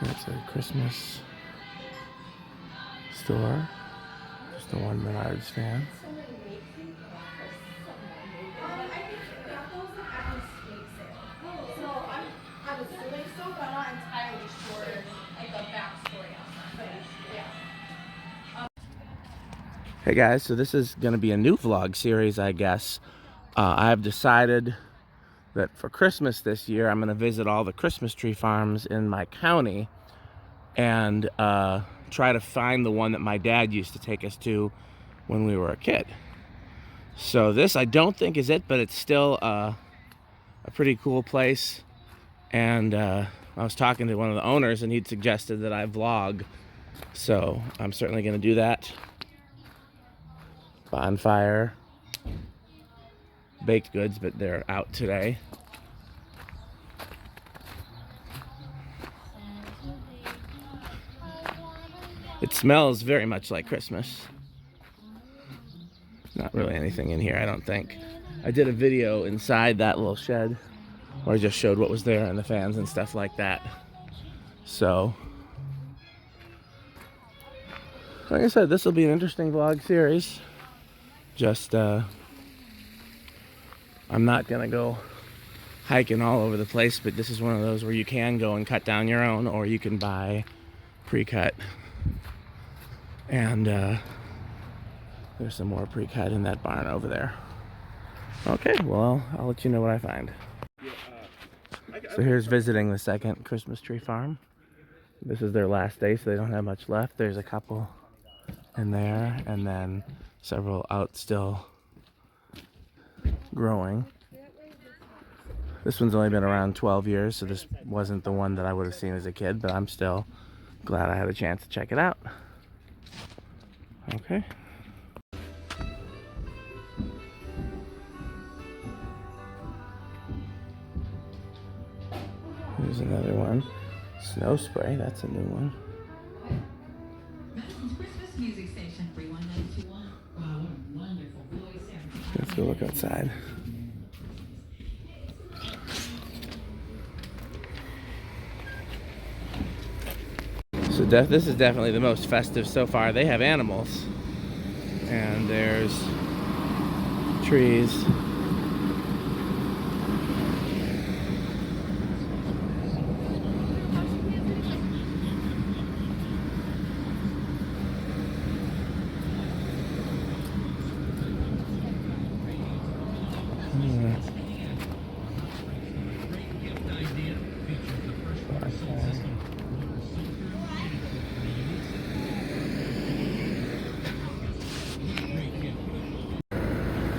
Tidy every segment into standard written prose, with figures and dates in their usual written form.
It's a Christmas store. Just a one Menards fan. Hey guys, so this is going to be a new vlog series, I guess. I've decided that for Christmas this year, I'm going to visit all the Christmas tree farms in my county and try to find the one that my dad used to take us to when we were a kid. So this, I don't think is it, but it's still a pretty cool place. And I was talking to one of the owners, and he'd suggested that I vlog. So I'm certainly going to do that. Bonfire. Baked goods, but they're out today. It smells very much like Christmas. Not really anything in here, I don't think. I did a video inside that little shed where I just showed what was there and the fans and stuff like that. So, like I said, this will be an interesting vlog series. Just, I'm not gonna go hiking all over the place, but this is one of those where you can go and cut down your own, or you can buy pre-cut. And there's some more pre-cut in that barn over there. Okay, well, I'll let you know what I find. So here's visiting the second Christmas tree farm. This is their last day, so they don't have much left. There's a couple in there, and then several out still growing. This one's only been around 12 years, so this wasn't the one that I would have seen as a kid, but I'm still glad I had a chance to check it out. Okay. Here's another one. Snow spray, that's a new one. Let's go look outside. So this is definitely the most festive so far. They have animals. And there's trees.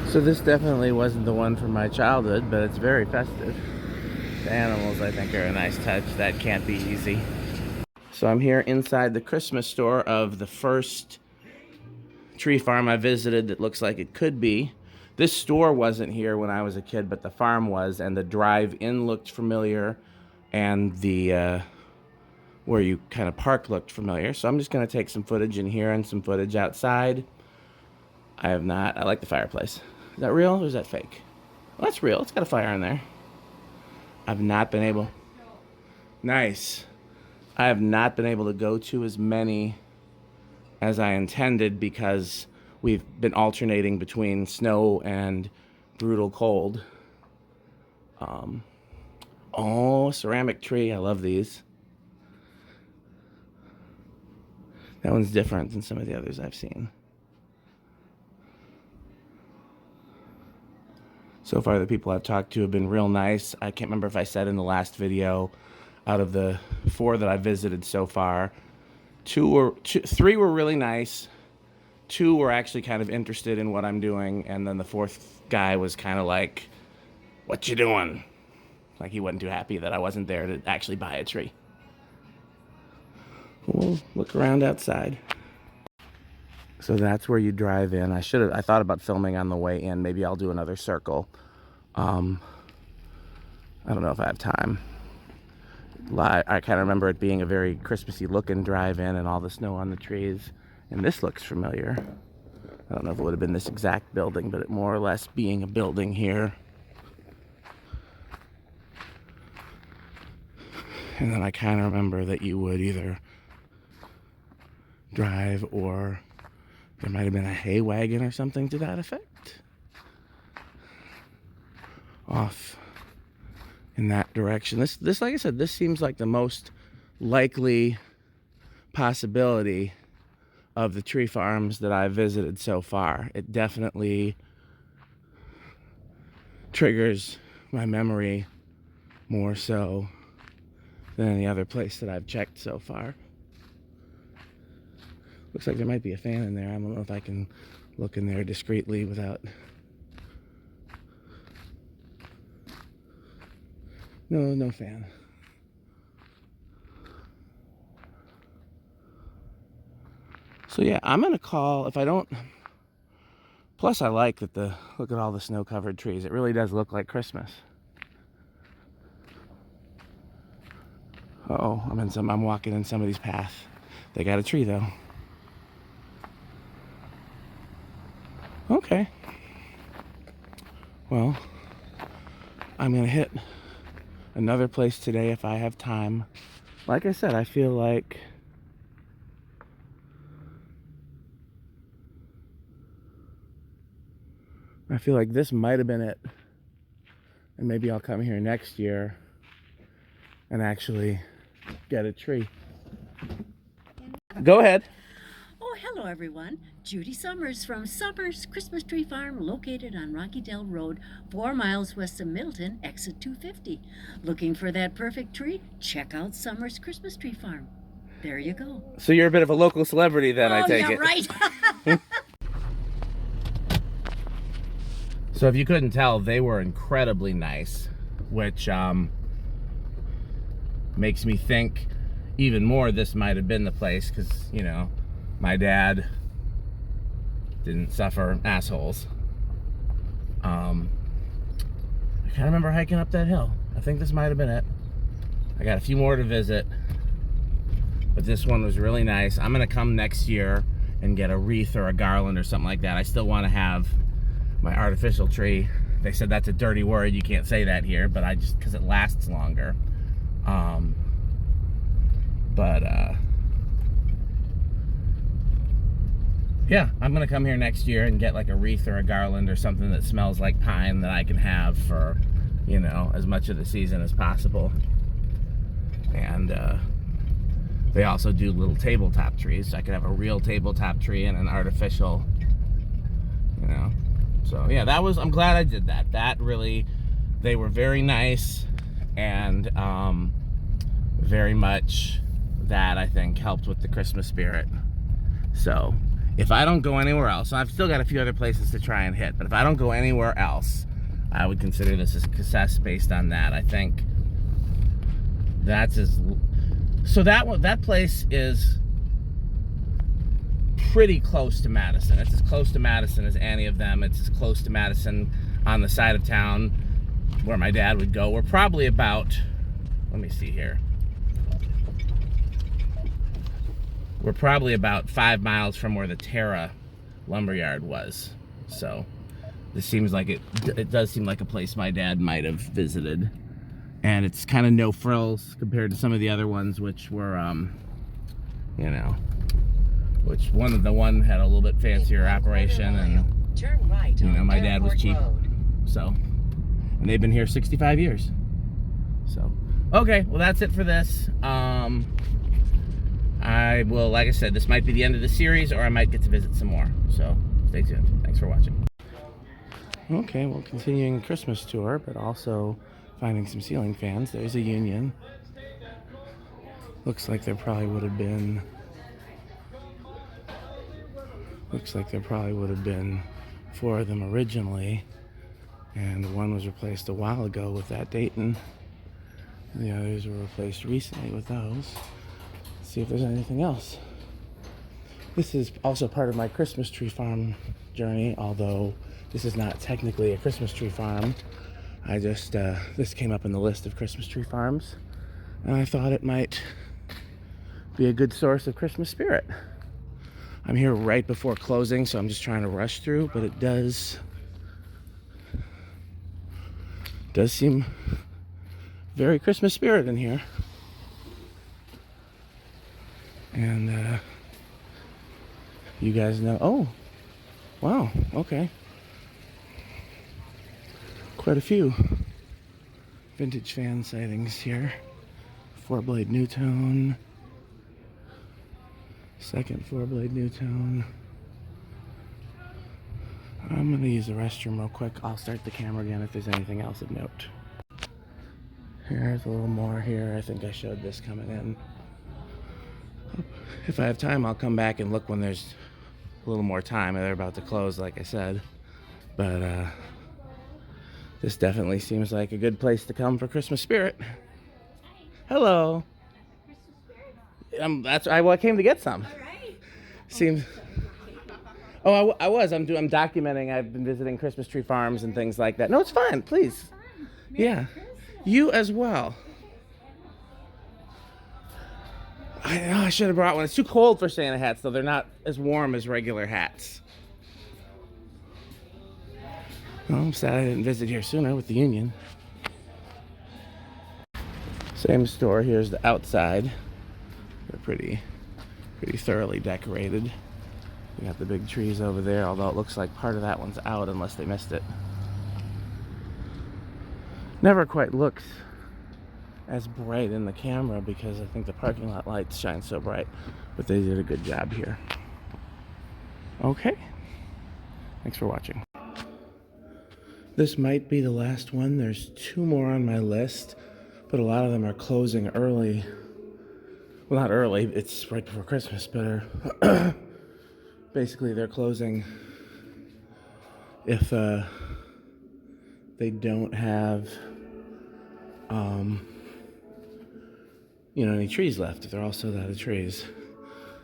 So this definitely wasn't the one from my childhood, but it's very festive. The animals, I think, are a nice touch. That can't be easy. So I'm here inside the Christmas store of the first tree farm I visited that looks like it could be. This store wasn't here when I was a kid, but the farm was, and the drive-in looked familiar, and the where you kind of park looked familiar. So I'm just going to take some footage in here and some footage outside. I like the fireplace. Is that real or is that fake? Well, that's real. It's got a fire in there. I've not been able... Nice. I have not been able to go to as many as I intended because we've been alternating between snow and brutal cold. Oh, ceramic tree. I love these. That one's different than some of the others I've seen. So far, the people I've talked to have been real nice. I can't remember if I said in the last video, out of the 4 that I visited so far, 3 were really nice. 2 were actually kind of interested in what I'm doing, and then the 4th guy was kind of like, "What you doing?" Like he wasn't too happy that I wasn't there to actually buy a tree. We'll look around outside. So that's where you drive in. I thought about filming on the way in. Maybe I'll do another circle. I don't know if I have time. I kind of remember it being a very Christmassy looking drive-in and all the snow on the trees. And this looks familiar. I don't know if it would have been this exact building, but it more or less being a building here. And then I kind of remember that you would either drive, or there might have been a hay wagon or something to that effect off in that direction. This, like I said, this seems like the most likely possibility of the tree farms that I've visited so far. It definitely triggers my memory more so than any other place that I've checked so far. Looks like there might be a fan in there. I don't know if I can look in there discreetly without... No fan. So yeah, I'm gonna call, if I don't... Plus I like that look at all the snow-covered trees. It really does look like Christmas. Uh-oh, I'm walking in somebody's path. They got a tree though. Okay. Well, I'm gonna hit another place today if I have time. Like I said, I feel like this might have been it. And maybe I'll come here next year and actually get a tree. Go ahead. Oh, hello everyone. Judy Summers from Summers Christmas Tree Farm, located on Rocky Dell Road, 4 miles west of Middleton, exit 250. Looking for that perfect tree? Check out Summers Christmas Tree Farm. There you go. So you're a bit of a local celebrity then, I take yeah, it. Right. So if you couldn't tell, they were incredibly nice, which makes me think even more this might have been the place, because, you know, my dad didn't suffer assholes. I kind of remember hiking up that hill. I think this might have been it. I got a few more to visit, but this one was really nice. I'm gonna come next year and get a wreath or a garland or something like that. I still want to have my artificial tree. They said that's a dirty word, you can't say that here, but I just, because it lasts longer. Yeah, I'm gonna come here next year and get like a wreath or a garland or something that smells like pine that I can have for, you know, as much of the season as possible. And they also do little tabletop trees, so I could have a real tabletop tree and an artificial, you know. So yeah, I'm glad I did that. That really, they were very nice, and very much that, I think, helped with the Christmas spirit. So if I don't go anywhere else, I've still got a few other places to try and hit, but if I don't go anywhere else, I would consider this a success based on that. I think that's so that place is pretty close to Madison. It's as close to Madison as any of them. It's as close to Madison on the side of town where my dad would go. We're probably about, let me see here. We're probably about 5 miles from where the Terra lumberyard was. So this seems like it does seem like a place my dad might have visited. And it's kind of no frills compared to some of the other ones, which were, you know, which one had a little bit fancier operation, and turn right, you know, my dad was cheap. So, and they've been here 65 years. So, okay, well that's it for this. I will, like I said, this might be the end of the series, or I might get to visit some more. So, stay tuned. Thanks for watching. Okay, well, continuing the Christmas tour, but also finding some ceiling fans. There's a Union. Looks like there probably would have been 4 of them originally, and one was replaced a while ago with that Dayton. The others were replaced recently with those. Let's see if there's anything else. This is also part of my Christmas tree farm journey, although this is not technically a Christmas tree farm. I just, this came up in the list of Christmas tree farms, and I thought it might be a good source of Christmas spirit. I'm here right before closing, so I'm just trying to rush through, but it does seem very Christmas spirit in here. And you guys know, oh, wow, okay. Quite a few vintage fan sightings here. 4-blade Newtone. Second 4-blade Newtone. I'm going to use the restroom real quick. I'll start the camera again if there's anything else of note. Here's a little more here. I think I showed this coming in. If I have time, I'll come back and look when there's a little more time. They're about to close, like I said. But this definitely seems like a good place to come for Christmas spirit. Hello. That's I came to get some. All right. Seems. Oh, I was. I'm documenting. I've been visiting Christmas tree farms and things like that. No, it's fine. Please. Yeah. You as well. I know I should have brought one. It's too cold for Santa hats, though. They're not as warm as regular hats. Well, I'm sad I didn't visit here sooner with the union. Same store. Here's the outside. They're pretty thoroughly decorated. We got the big trees over there, although it looks like part of that one's out unless they missed it. Never quite looks as bright in the camera because I think the parking lot lights shine so bright, but they did a good job here. Okay, thanks for watching. This might be the last one. There's 2 more on my list, but a lot of them are closing early. Well, not early, it's right before Christmas, but basically they're closing if they don't have any trees left, if they're all sold out of trees.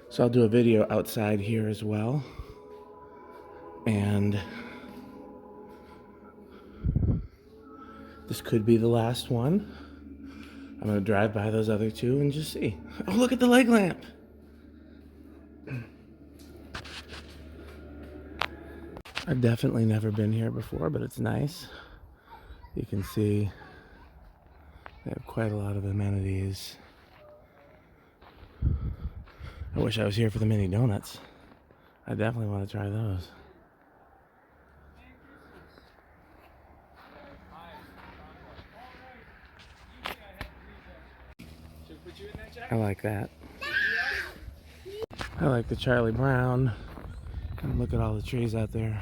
So I'll do a video outside here as well, and this could be the last one. I'm gonna drive by those other 2 and just see. Oh, look at the leg lamp. I've definitely never been here before, but it's nice. You can see they have quite a lot of amenities. I wish I was here for the mini donuts. I definitely want to try those. I like that. I like the Charlie Brown. And look at all the trees out there.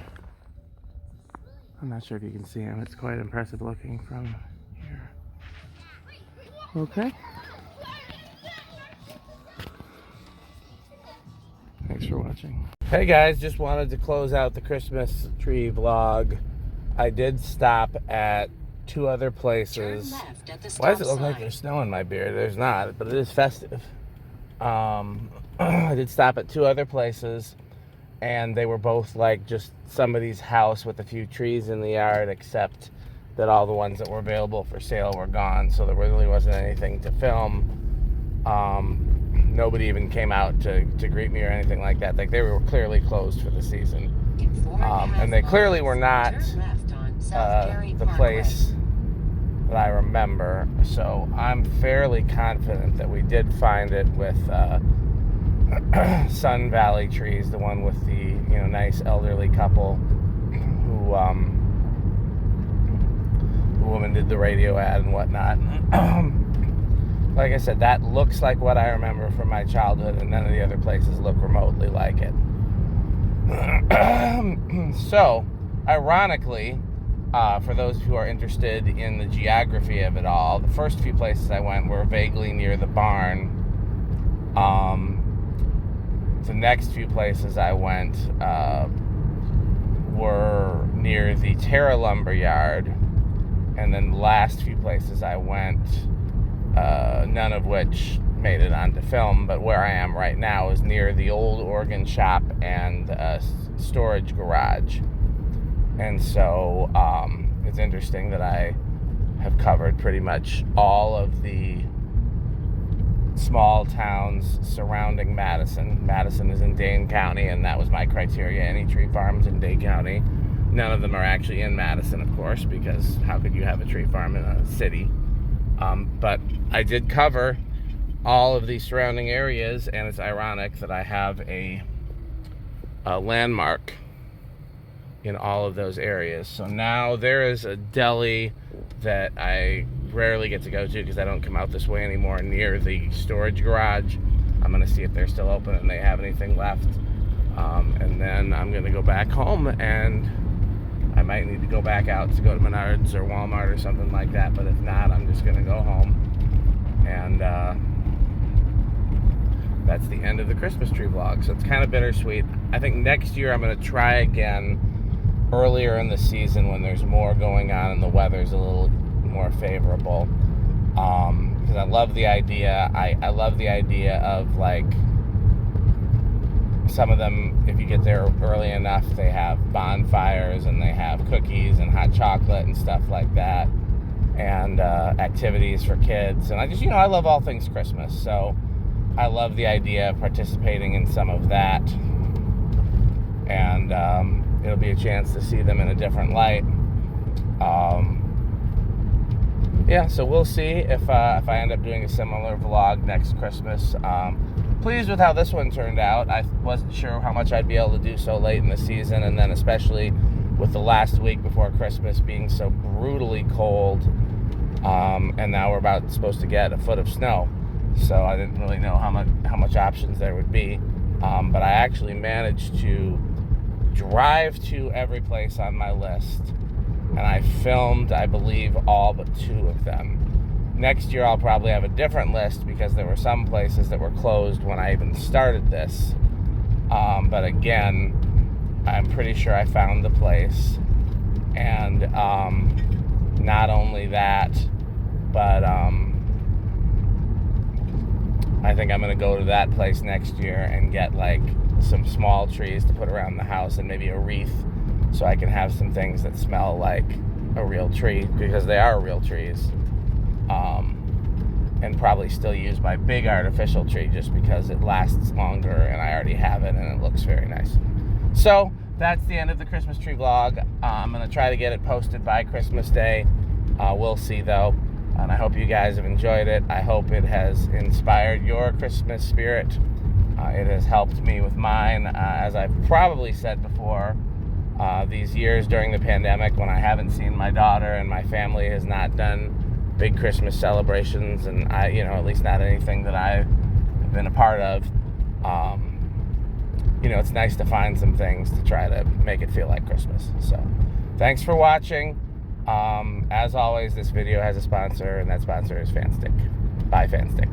I'm not sure if you can see them. It's quite impressive looking from here. Okay. Thanks for watching. Hey guys, just wanted to close out the Christmas tree vlog. I did stop at 2 other places. Why does it look like there's snow in my beard? There's not, but it is festive. I did stop at 2 other places, and they were both like just somebody's house with a few trees in the yard, except that all the ones that were available for sale were gone, so there really wasn't anything to film. Nobody even came out to greet me or anything like that. Like, they were clearly closed for the season. And they clearly were not the place that I remember. So I'm fairly confident that we did find it with Sun Valley trees, the one with the nice elderly couple who the woman did the radio ad and whatnot. Like I said, that looks like what I remember from my childhood, and none of the other places look remotely like it. So, ironically, for those who are interested in the geography of it all, the first few places I went were vaguely near the barn. The next few places I went were near the Terra Lumber Yard, and then the last few places I went, none of which made it onto film, but where I am right now is near the old organ shop and storage garage. And so it's interesting that I have covered pretty much all of the small towns surrounding Madison. Madison is in Dane County, and that was my criteria. Any tree farms in Dane County. None of them are actually in Madison, of course, because how could you have a tree farm in a city? But I did cover all of these surrounding areas, and it's ironic that I have a landmark in all of those areas. So now there is a deli that I rarely get to go to because I don't come out this way anymore, near the storage garage. I'm gonna see if they're still open and they have anything left. And then I'm gonna go back home, and I might need to go back out to go to Menards or Walmart or something like that, but if not, I'm just gonna go home. And that's the end of the Christmas tree vlog. So it's kind of bittersweet. I think next year I'm gonna try again earlier in the season when there's more going on and the weather's a little more favorable. Because I love the idea. I love the idea of, like, some of them, if you get there early enough, they have bonfires and they have cookies and hot chocolate and stuff like that, and activities for kids. And I just, I love all things Christmas, so I love the idea of participating in some of that. And it'll be a chance to see them in a different light. Yeah, so we'll see if I end up doing a similar vlog next Christmas. Pleased with how this one turned out. I wasn't sure how much I'd be able to do so late in the season, and then especially with the last week before Christmas being so brutally cold, and now we're about supposed to get a foot of snow. So I didn't really know how much options there would be. But I actually managed to drive to every place on my list, and I filmed, I believe, all but 2 of them. Next year I'll probably have a different list because there were some places that were closed when I even started this. But again, I'm pretty sure I found the place. And not only that, but I think I'm gonna go to that place next year and get, like, some small trees to put around the house and maybe a wreath, so I can have some things that smell like a real tree, because they are real trees. And probably still use my big artificial tree just because it lasts longer and I already have it and it looks very nice. So that's the end of the Christmas tree vlog. I'm gonna try to get it posted by Christmas Day. We'll see though. And I hope you guys have enjoyed it. I hope it has inspired your Christmas spirit. It has helped me with mine. As I've probably said before, these years during the pandemic when I haven't seen my daughter and my family has not done big Christmas celebrations, and at least not anything that I've been a part of, it's nice to find some things to try to make it feel like Christmas. So thanks for watching. As always, this video has a sponsor, and that sponsor is Fanstick. Bye, Fanstick.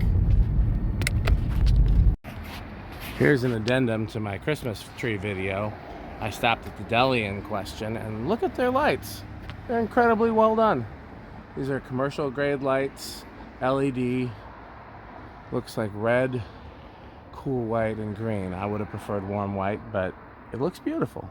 Here's an addendum to my Christmas tree video. I stopped at the deli in question, and look at their lights. They're incredibly well done. These are commercial grade lights, LED. Looks like red, cool white, and green. I would have preferred warm white, but it looks beautiful.